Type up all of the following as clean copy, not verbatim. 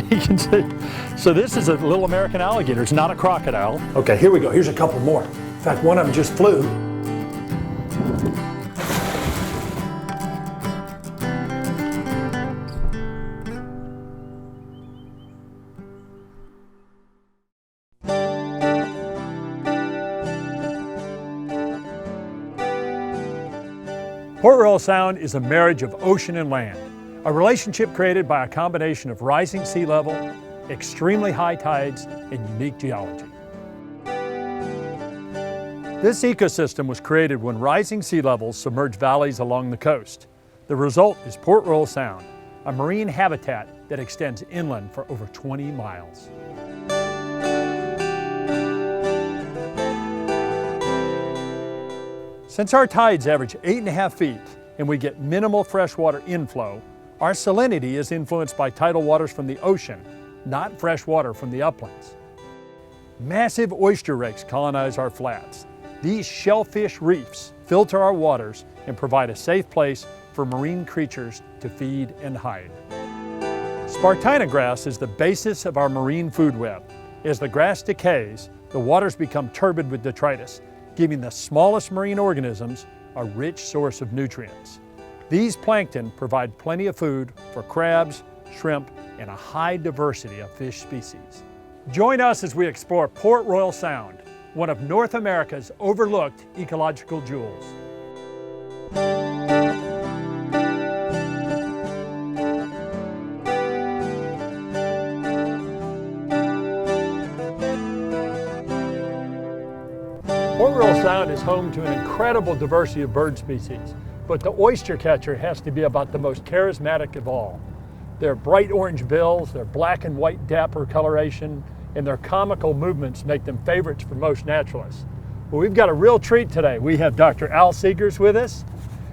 You can see. So this is a little American alligator. It's not a crocodile. Okay, here we go. Here's a couple more. In fact, one of them just flew. Port Royal Sound is a marriage of ocean and land, a relationship created by a combination of rising sea level, extremely high tides, and unique geology. This ecosystem was created when rising sea levels submerged valleys along the coast. The result is Port Royal Sound, a marine habitat that extends inland for over 20 miles. Since our tides average 8.5 feet and we get minimal freshwater inflow, our salinity is influenced by tidal waters from the ocean, not fresh water from the uplands. Massive oyster rakes colonize our flats. These shellfish reefs filter our waters and provide a safe place for marine creatures to feed and hide. Spartina grass is the basis of our marine food web. As the grass decays, the waters become turbid with detritus, giving the smallest marine organisms a rich source of nutrients. These plankton provide plenty of food for crabs, shrimp, and a high diversity of fish species. Join us as we explore Port Royal Sound, one of North America's overlooked ecological jewels. Port Royal Sound is home to an incredible diversity of bird species, but the oyster catcher has to be about the most charismatic of all. Their bright orange bills, their black and white dapper coloration, and their comical movements make them favorites for most naturalists. Well, we've got a real treat today. We have Dr. Al Segars with us,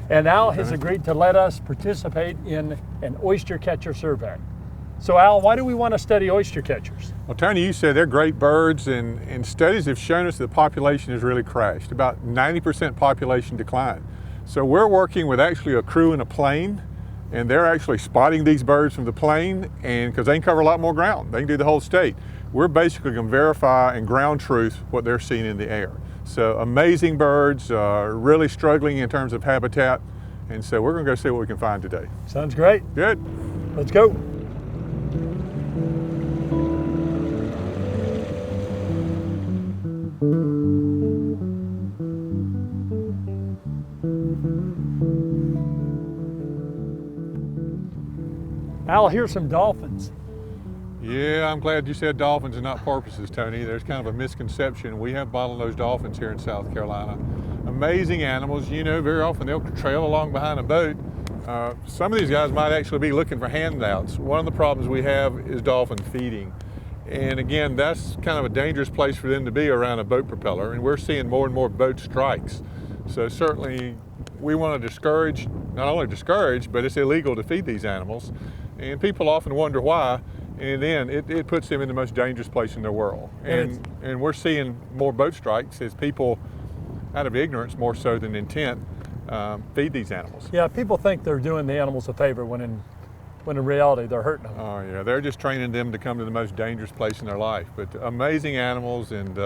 and Al has agreed to let us participate in an oyster catcher survey. So Al, why do we want to study oyster catchers? Well, Tony, you said they're great birds, and studies have shown us that the population has really crashed, about 90% population decline. So we're working with actually a crew in a plane, and they're actually spotting these birds from the plane, and because they can cover a lot more ground, they can do the whole state. We're basically going to verify and ground truth what they're seeing in the air. So amazing birds, really struggling in terms of habitat, and so we're going to go see what we can find today. Sounds great. Good. Let's go. Al, here's some dolphins. Yeah, I'm glad you said dolphins and not porpoises, Tony. There's kind of a misconception. We have bottlenose dolphins here in South Carolina. Amazing animals. You know, very often they'll trail along behind a boat. Some of these guys might actually be looking for handouts. One of the problems we have is dolphin feeding. And again, that's kind of a dangerous place for them to be around a boat propeller. And we're seeing more and more boat strikes. So certainly we want to discourage, not only discourage, but it's illegal to feed these animals. And people often wonder why, and then it puts them in the most dangerous place in the world. And we're seeing more boat strikes as people, out of ignorance more so than intent, feed these animals. Yeah, people think they're doing the animals a favor when in reality they're hurting them. Oh yeah, they're just training them to come to the most dangerous place in their life. But amazing animals, and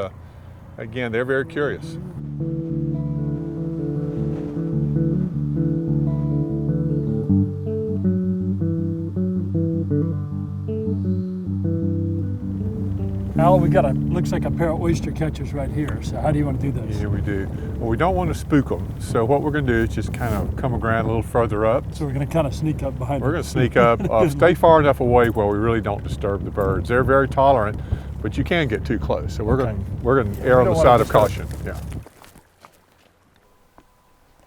again, they're very curious. Al, we got looks like a pair of oyster catchers right here. So how do you want to do this? Yeah, we do. Well, we don't want to spook them. So what we're going to do is just kind of come around a little further up. So we're going to kind of sneak up behind them. We're going to sneak up, stay far enough away where we really don't disturb the birds. They're very tolerant, but you can get too close. So we're going to err on the side of caution. Yeah.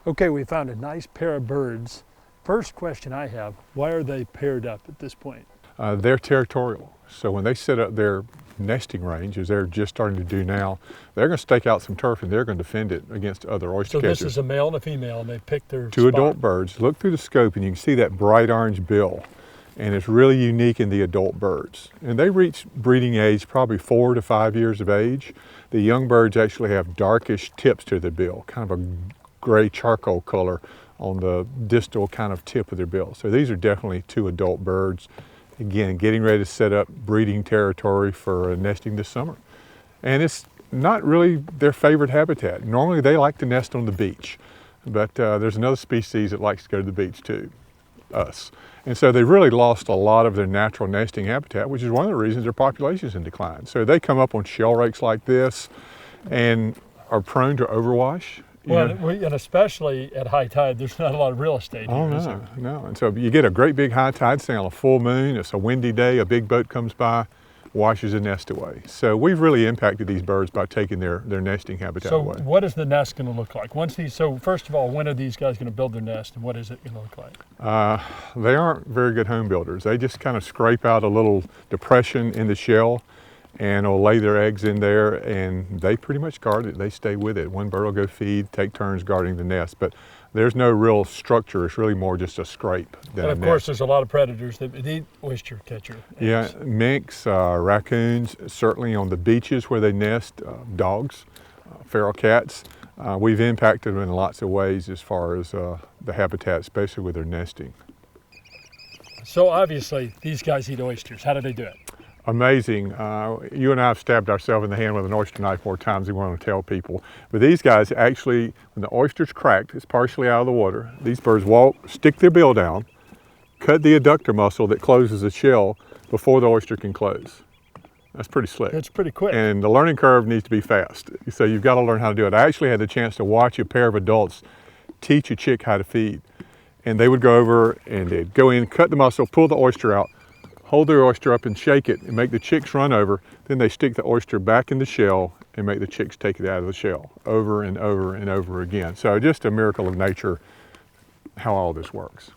Okay, we found a nice pair of birds. First question I have, why are they paired up at this point? They're territorial. So when they set up their nesting range, as they're just starting to do now, they're going to stake out some turf and they're going to defend it against other oyster catchers. So this is a male and a female, and they pick their Two adult birds. Look through the scope and you can see that bright orange bill, and it's really unique in the adult birds. And they reach breeding age probably 4 to 5 years of age. The young birds actually have darkish tips to the bill, kind of a gray charcoal color on the distal kind of tip of their bill. So these are definitely two adult birds. Again, getting ready to set up breeding territory for nesting this summer. And it's not really their favorite habitat. Normally they like to nest on the beach, but there's another species that likes to go to the beach too, us. And so they really lost a lot of their natural nesting habitat, which is one of the reasons their population is in decline. So they come up on shell rakes like this and are prone to overwash. Well, and especially at high tide, there's not a lot of real estate here, is there? No. And so you get a great big high tide, say on a full moon, it's a windy day, a big boat comes by, washes the nest away. So we've really impacted these birds by taking their nesting habitat away. So what is the nest going to look like? So first of all, when are these guys going to build their nest, and what is it going to look like? They aren't very good home builders. They just kind of scrape out a little depression in the shell and will lay their eggs in there, and they pretty much guard it. They stay with it. One bird will go feed, take turns guarding the nest, but there's no real structure. It's really more just a scrape than a And of nest. course, there's a lot of predators that eat oyster catcher eggs. Yeah, minks, raccoons, certainly on the beaches where they nest, dogs, feral cats. We've impacted them in lots of ways as far as the habitat, especially with their nesting. So obviously, these guys eat oysters. How do they do it? Amazing. You and I have stabbed ourselves in the hand with an oyster knife more times than we want to tell people. But these guys actually, when the oyster's cracked, it's partially out of the water, these birds walk, stick their bill down, cut the adductor muscle that closes the shell before the oyster can close. That's pretty slick. It's pretty quick. And the learning curve needs to be fast. So you've got to learn how to do it. I actually had the chance to watch a pair of adults teach a chick how to feed. And they would go over and they'd go in, cut the muscle, pull the oyster out, hold the oyster up and shake it and make the chicks run over. Then they stick the oyster back in the shell and make the chicks take it out of the shell over and over and over again. So just a miracle of nature how all this works.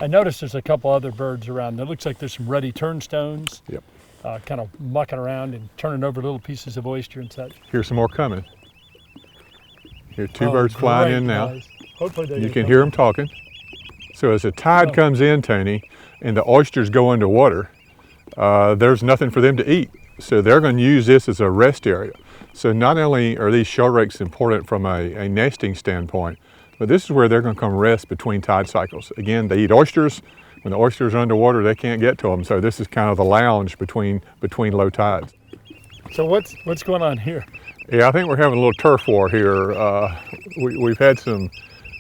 I noticed there's a couple other birds around. It looks like there's some ruddy turnstones. Yep. Kind of mucking around and turning over little pieces of oyster and such. Here's some more coming. Here, two birds flying in now. Guys. Hopefully they You can hear them talking. So as the tide comes in, Tony, and the oysters go underwater, there's nothing for them to eat. So they're going to use this as a rest area. So not only are these shell rakes important from a nesting standpoint, but this is where they're going to come rest between tide cycles. Again, they eat oysters. When the oysters are underwater, they can't get to them. So this is kind of the lounge between low tides. So what's going on here? Yeah, I think we're having a little turf war here. We've had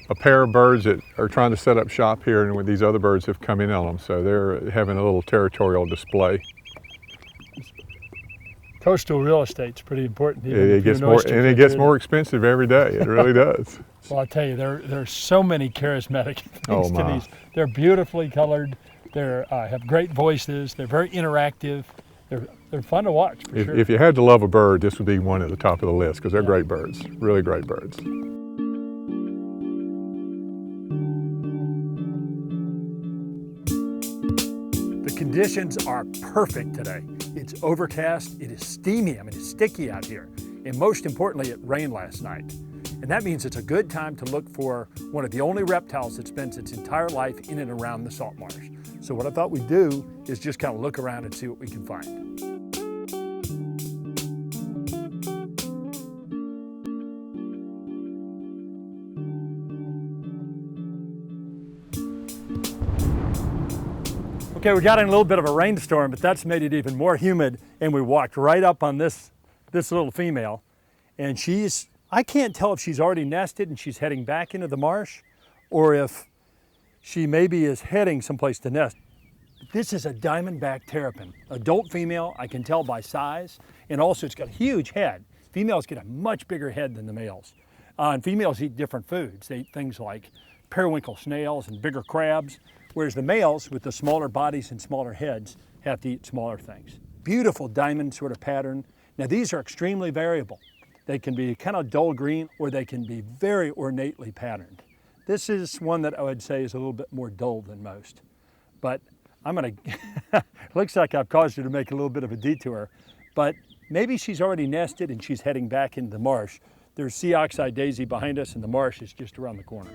a pair of birds that are trying to set up shop here, and these other birds have come in on them. So they're having a little territorial display. Coastal real estate's pretty important. It gets more expensive every day. It really does. Well, I tell you, there are so many charismatic things to my. these. They're beautifully colored. They have great voices. They're very interactive. They're fun to watch, for sure. If you had to love a bird, this would be one at the top of the list because they're great birds, really great birds. The conditions are perfect today. It's overcast, it is steamy, it's sticky out here. And most importantly, it rained last night. And that means it's a good time to look for one of the only reptiles that spends its entire life in and around the salt marsh. So what I thought we'd do is just kind of look around and see what we can find. Okay, we got in a little bit of a rainstorm, but that's made it even more humid. And we walked right up on this little female. And I can't tell if she's already nested and she's heading back into the marsh, or if she maybe is heading someplace to nest. This is a Diamondback Terrapin, adult female. I can tell by size, and also it's got a huge head. Females get a much bigger head than the males. And females eat different foods. They eat things like periwinkle snails and bigger crabs, whereas the males with the smaller bodies and smaller heads have to eat smaller things. Beautiful diamond sort of pattern. Now these are extremely variable. They can be kind of dull green, or they can be very ornately patterned. This is one that I would say is a little bit more dull than most. But I'm gonna, looks like I've caused her to make a little bit of a detour, but maybe she's already nested and she's heading back into the marsh. There's sea oxeye daisy behind us, and the marsh is just around the corner.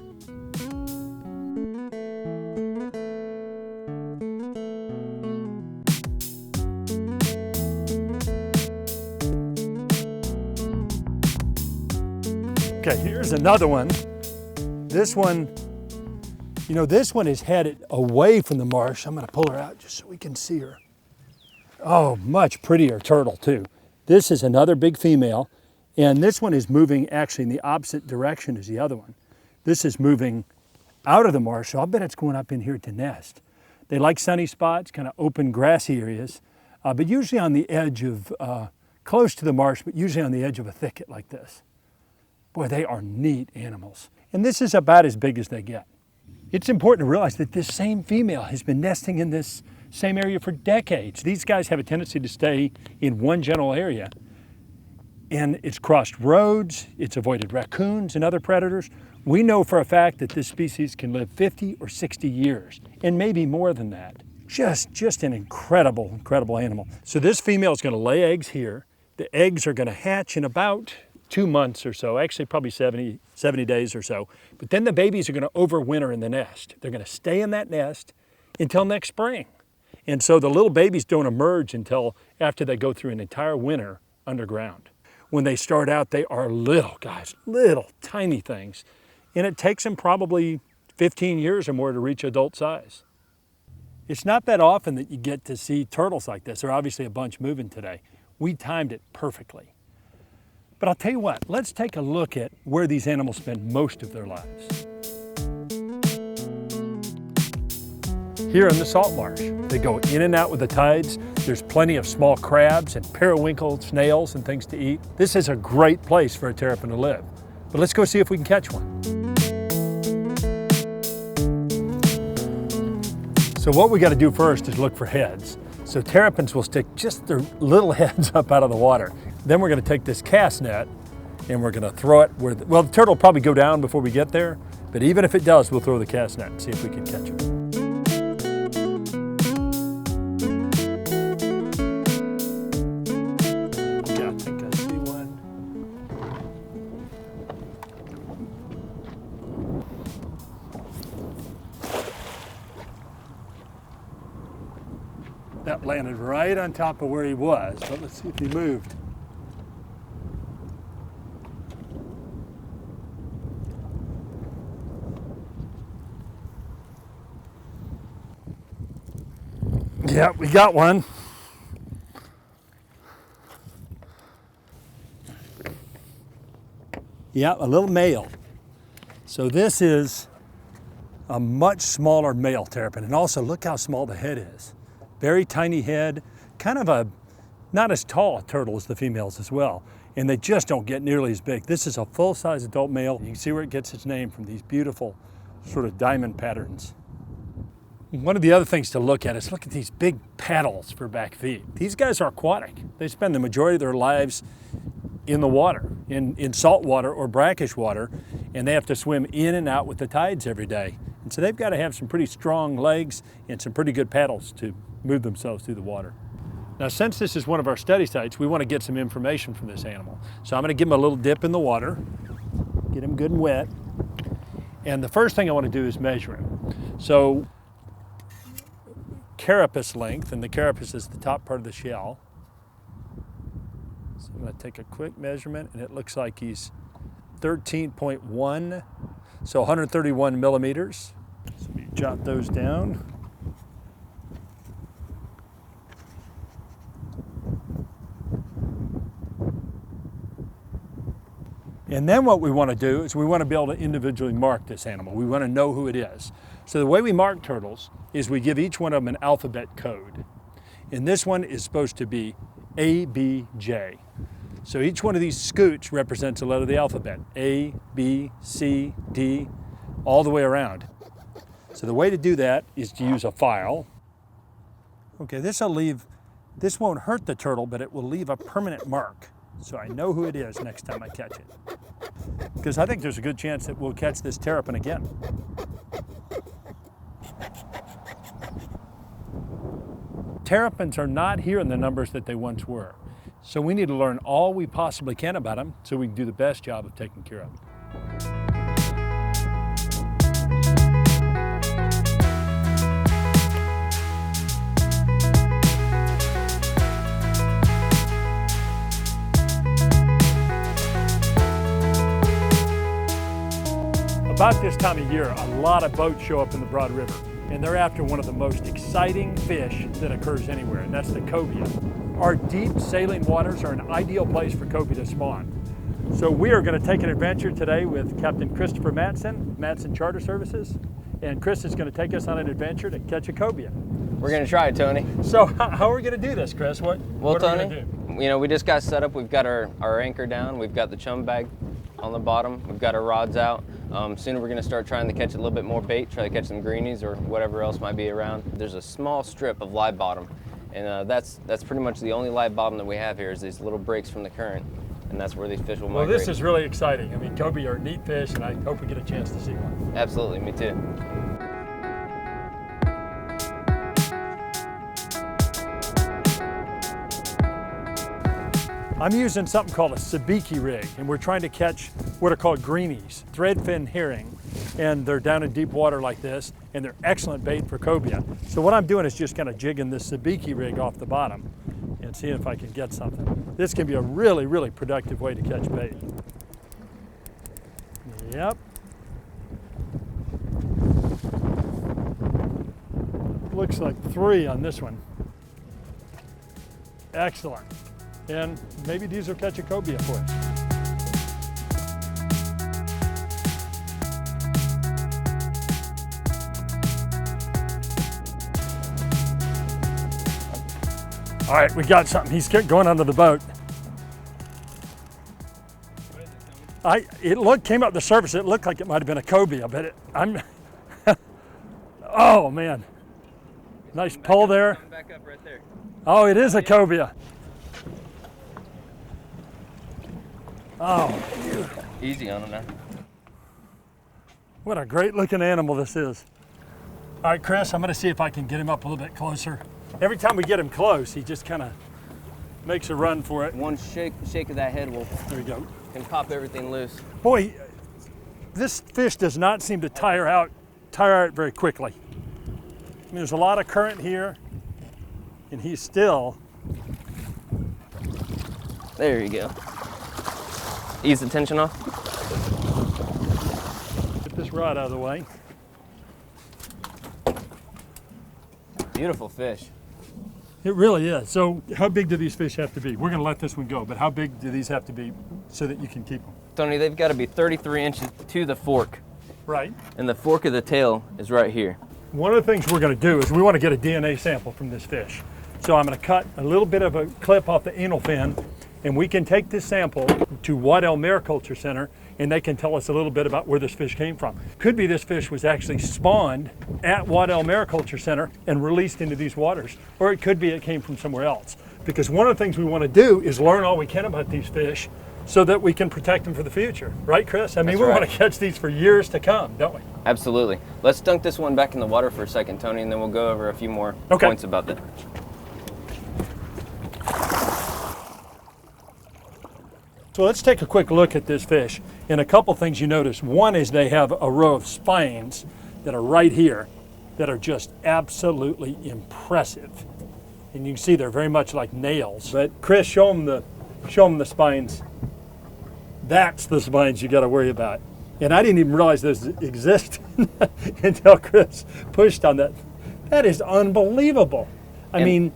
Okay, here's another one. This one You know, this one is headed away from the marsh. I'm gonna pull her out just so we can see her. Oh, much prettier turtle too. This is another big female, and this one is moving actually in the opposite direction as the other one. This is moving out of the marsh, so I'll bet it's going up in here to nest. They like sunny spots, kind of open grassy areas, but usually on the edge of, close to the marsh, but usually on the edge of a thicket like this. Boy, they are neat animals. And this is about as big as they get. It's important to realize that this same female has been nesting in this same area for decades. These guys have a tendency to stay in one general area. And it's crossed roads, it's avoided raccoons and other predators. We know for a fact that this species can live 50 or 60 years, and maybe more than that. Just an incredible animal. So this female is gonna lay eggs here. The eggs are gonna hatch in about 2 months or so, actually probably 70 days or so. But then the babies are gonna overwinter in the nest. They're gonna stay in that nest until next spring. And so the little babies don't emerge until after they go through an entire winter underground. When they start out, they are little guys, little tiny things. And it takes them probably 15 years or more to reach adult size. It's not that often that you get to see turtles like this. There are obviously a bunch moving today. We timed it perfectly. But I'll tell you what, let's take a look at where these animals spend most of their lives. Here in the salt marsh, they go in and out with the tides. There's plenty of small crabs and periwinkle snails and things to eat. This is a great place for a terrapin to live. But let's go see if we can catch one. So what we got to do first is look for heads. So terrapins will stick just their little heads up out of the water. Then we're going to take this cast net and we're going to throw it where, well, the turtle will probably go down before we get there, but even if it does, we'll throw the cast net and see if we can catch it. Yeah, I think I see one. That landed right on top of where he was, but let's see if he moved. Yeah, we got one. Yeah, a little male. So this is a much smaller male terrapin, and also look how small the head is. Very tiny head, kind of a, not as tall a turtle as the females as well, and they just don't get nearly as big. This is a full-size adult male. You can see where it gets its name from these beautiful sort of diamond patterns. One of the other things to look at is look at these big paddles for back feet. These guys are aquatic. They spend the majority of their lives in the water, in salt water or brackish water, and they have to swim in and out with the tides every day. And so they've got to have some pretty strong legs and some pretty good paddles to move themselves through the water. Now, since this is one of our study sites, we want to get some information from this animal. So I'm going to give him a little dip in the water, get him good and wet. And the first thing I want to do is measure him. So carapace length, and the carapace is the top part of the shell. So I'm going to take a quick measurement, and it looks like he's 13.1, so 131 millimeters. So we jot those down. And then what we want to do is we want to be able to individually mark this animal. We want to know who it is. So the way we mark turtles is we give each one of them an alphabet code. And this one is supposed to be A, B, J. So each one of these scoots represents a letter of the alphabet. A, B, C, D, all the way around. So the way to do that is to use a file. Okay, this won't hurt the turtle, but it will leave a permanent mark. So I know who it is next time I catch it. Because I think there's a good chance that we'll catch this terrapin again. Terrapins are not here in the numbers that they once were. So we need to learn all we possibly can about them so we can do the best job of taking care of them. A About this time of year, a lot of boats show up in the Broad River, and they're after one of the most exciting fish that occurs anywhere, and that's the cobia. Our deep saline waters are an ideal place for cobia to spawn. So we are going to take an adventure today with Captain Christopher Mattson, Mattson Charter Services, and Chris is going to take us on an adventure to catch a cobia. We're going to try it, Tony. So how are we going to do this, Chris? What are we Tony, going to do? you know, we just got set up. We've got our anchor down. We've got the chum bag on the bottom. We've got our rods out. Soon we're going to start trying to catch a little bit more bait, try to catch some greenies or whatever else might be around. There's a small strip of live bottom, and that's pretty much the only live bottom that we have here is these little breaks from the current, and that's where these fish will migrate. Well, this is really exciting. I mean, cobia are neat fish, and I hope we get a chance to see one. Absolutely, me too. I'm using something called a sabiki rig, and we're trying to catch what are called greenies, threadfin herring, and they're down in deep water like this, and they're excellent bait for cobia. So what I'm doing is just kind of jigging this sabiki rig off the bottom and seeing if I can get something. This can be a really, really productive way to catch bait. Yep. Looks like 3 on this one. Excellent. And maybe these will catch a cobia for us. All right, we got something. He's going under the boat. It came up the surface. It looked like it might have been a cobia, but oh man, nice pull there. Back up right there. Oh, it is a cobia. Oh, Easy on him now. what a great looking animal this is. All right, Chris, I'm gonna see if I can get him up a little bit closer. Every time we get him close, he just kind of makes a run for it. One shake of that head There we go. can pop everything loose. Boy, this fish does not seem to tire out very quickly. I mean, there's a lot of current here, and he's still. There you go. Ease the tension off. Get this rod out of the way. Beautiful fish. It really is. So how big do these fish have to be? We're gonna let this one go, but how big do these have to be so that you can keep them? Tony, they've got to be 33 inches to the fork, Right. and the fork of the tail is right here. One of the things we're gonna do is we wanna get a DNA sample from this fish. So I'm gonna cut a little bit of a clip off the anal fin, and we can take this sample to Waddell Mariculture Center, and they can tell us a little bit about where this fish came from. Could be this fish was actually spawned at Waddell Mariculture Center and released into these waters, or it could be it came from somewhere else. Because one of the things we want to do is learn all we can about these fish so that we can protect them for the future. Right, Chris? I mean, we want to catch these for years to come, don't we? Absolutely. Let's dunk this one back in the water for a second, Tony, and then we'll go over a few more points about that. So let's take a quick look at this fish. And a couple things you notice. One is they have a row of spines that are right here that are just absolutely impressive. And you can see they're very much like nails. But Chris, show them the spines. That's the spines you got to worry about. And I didn't even realize those exist until Chris pushed on that. That is unbelievable. I mean,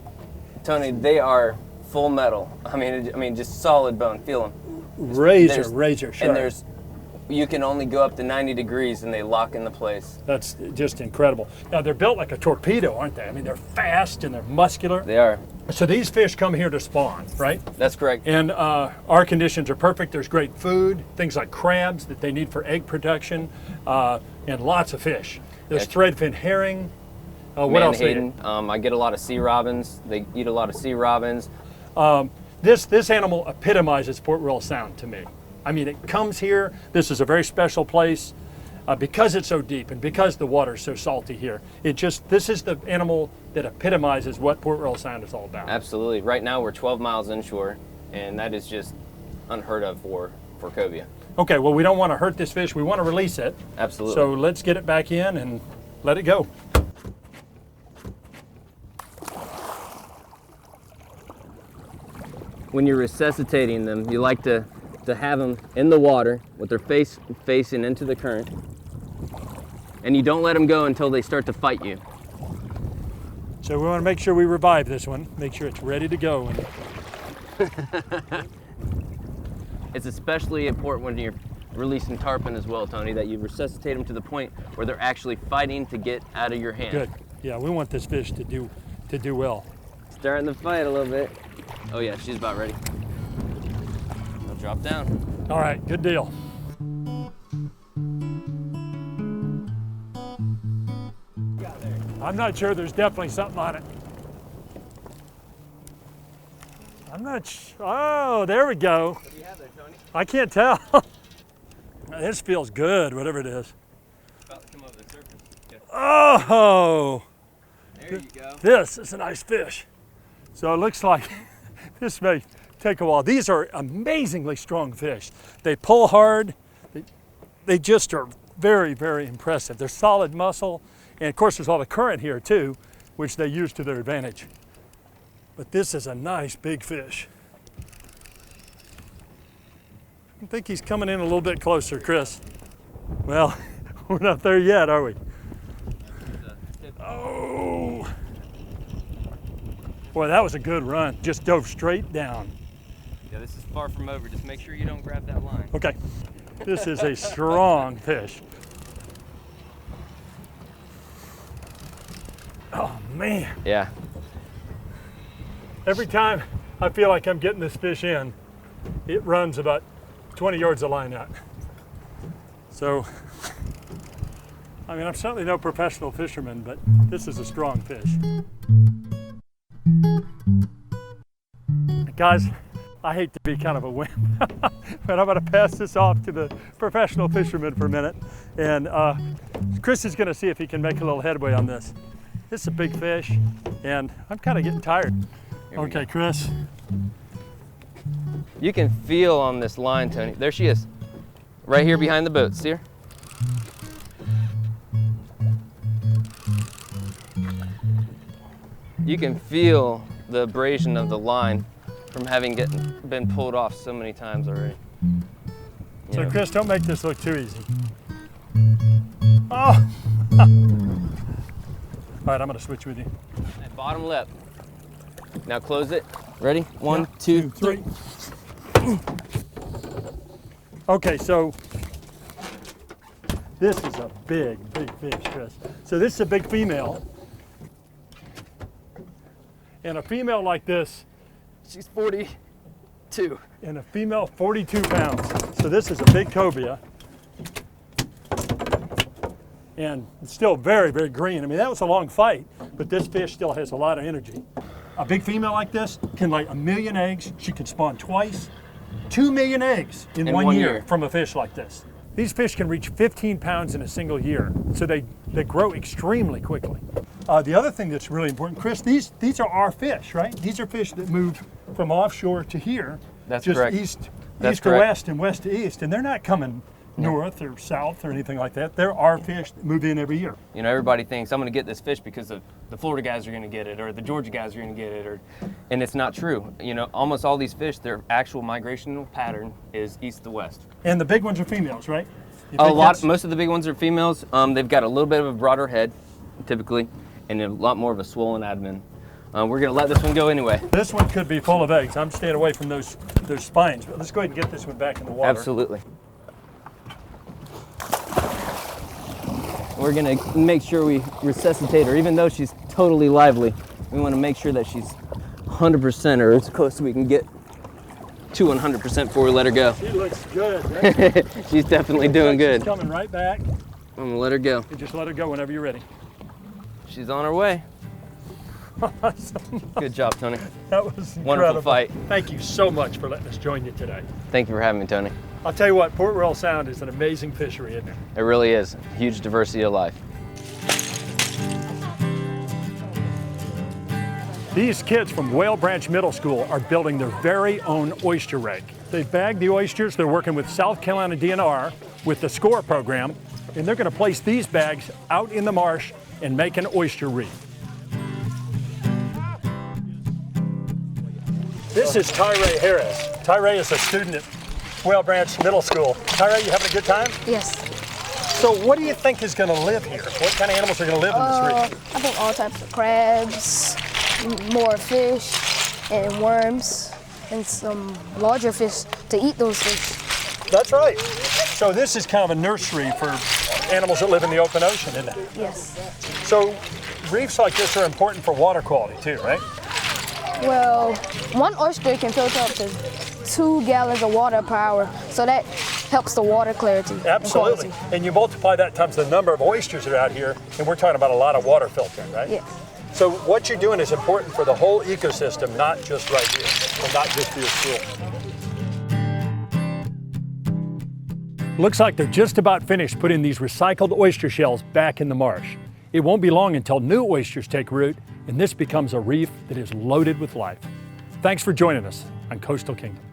Tony, they are full metal. I mean, just solid bone. Feel them. Razor sharp. And you can only go up to 90 degrees and they lock into place. That's just incredible. Now they're built like a torpedo, aren't they? I mean, they're fast and they're muscular. They are. So these fish come here to spawn, right? That's correct. And our conditions are perfect. There's great food, things like crabs that they need for egg production, and lots of fish. There's threadfin herring. What else? I get a lot of sea robins. They eat a lot of sea robins. This animal epitomizes Port Royal Sound to me. I mean, it comes here. This is a very special place because it's so deep and because the water is so salty here. This is the animal that epitomizes what Port Royal Sound is all about. Absolutely. Right now we're 12 miles inshore, and that is just unheard of for cobia. Okay, well, we don't want to hurt this fish. We want to release it. Absolutely. So let's get it back in and let it go. When you're resuscitating them, you like to have them in the water with their face facing into the current. and you don't let them go until they start to fight you. So we want to make sure we revive this one, make sure it's ready to go. It's especially important when you're releasing tarpon as well, Tony, that you resuscitate them to the point where they're actually fighting to get out of your hand. Good. Yeah, we want this fish to do well. Starting to fight a little bit. Oh yeah, she's about ready. I'll drop down. All right, good deal. I'm not sure, there's definitely something on it. I'm not oh, there we go. What do you have there, Tony? I can't tell. This feels good, whatever it is. It's about to come over the surface. Okay. Oh! There you go. This is a nice fish. So it looks like this may take a while. These are amazingly strong fish. They pull hard. They just are very, very impressive. They're solid muscle. And of course, there's all the current here too, which they use to their advantage. But this is a nice big fish. I think he's coming in a little bit closer, Chris. Well, we're not there yet, are we? Oh! Boy, that was a good run. Just dove straight down. Yeah, this is far from over. Just make sure you don't grab that line. Okay. This is a strong fish. Oh, man. Yeah. Every time I feel like I'm getting this fish in, it runs about 20 yards of line out. So, I mean, I'm certainly no professional fisherman, but this is a strong fish. Guys, I hate to be kind of a wimp, but I'm going to pass this off to the professional fisherman for a minute. And Chris is going to see if he can make a little headway on this. This is a big fish, and I'm kind of getting tired. Okay, Chris. You can feel on this line, Tony. There she is. Right here behind the boat. See her? You can feel the abrasion of the line from having been pulled off so many times already. So Chris, don't make this look too easy. Oh! All right, I'm gonna switch with you. At bottom lip. Now close it. Ready? One, two, three. Okay, so this is a big, big fish, Chris. So this is a big female. And a female like this, she's 42. And a female 42 pounds. So this is a big cobia. And it's still very, very green. I mean, that was a long fight, but this fish still has a lot of energy. A big female like this can lay 1 million eggs. She can spawn twice. 2 million eggs in one year from a fish like this. These fish can reach 15 pounds in a single year, so they grow extremely quickly. The other thing that's really important, Chris, these are our fish, right? These are fish that move from offshore to here. That's just correct. East That's to correct. west and west to east, and they're not coming north or south or anything like that. There are fish that move in every year. You know, everybody thinks I'm going to get this fish because the Florida guys are going to get it or the Georgia guys are going to get it, and it's not true. You know, almost all these fish, their actual migrational pattern is east to west. And the big ones are females, right? Most of the big ones are females. They've got a little bit of a broader head, typically, and a lot more of a swollen abdomen. We're going to let this one go anyway. This one could be full of eggs. I'm staying away from those spines, but let's go ahead and get this one back in the water. Absolutely. We're going to make sure we resuscitate her, even though she's totally lively. We want to make sure that she's 100% or as close as we can get to 100% before we let her go. She looks good, right? She's definitely doing good. She's coming right back. I'm going to let her go. And just let her go whenever you're ready. She's on her way. Awesome. Good job, Tony. That was incredible. Wonderful fight. Thank you so much for letting us join you today. Thank you for having me, Tony. I'll tell you what, Port Royal Sound is an amazing fishery, isn't it? It really is. Huge diversity of life. These kids from Whale Branch Middle School are building their very own oyster rake. They've bagged the oysters. They're working with South Carolina DNR with the SCORE program, and they're going to place these bags out in the marsh and make an oyster reef. This is Tyree Harris. Tyree is a student at Whale Branch Middle School. Tyree, you having a good time? Yes. So what do you think is going to live here? What kind of animals are going to live in this reef? I think all types of crabs, more fish, and worms, and some larger fish to eat those fish. That's right. So this is kind of a nursery for animals that live in the open ocean, isn't it? Yes. So reefs like this are important for water quality too, right? Well, one oyster can filter up to 2 gallons of water per hour, so that helps the water clarity. Absolutely. And quality. And you multiply that times the number of oysters that are out here, and we're talking about a lot of water filtering, right? Yeah. So what you're doing is important for the whole ecosystem, not just right here, and not just for your school. Looks like they're just about finished putting these recycled oyster shells back in the marsh. It won't be long until new oysters take root, and this becomes a reef that is loaded with life. Thanks for joining us on Coastal Kingdom.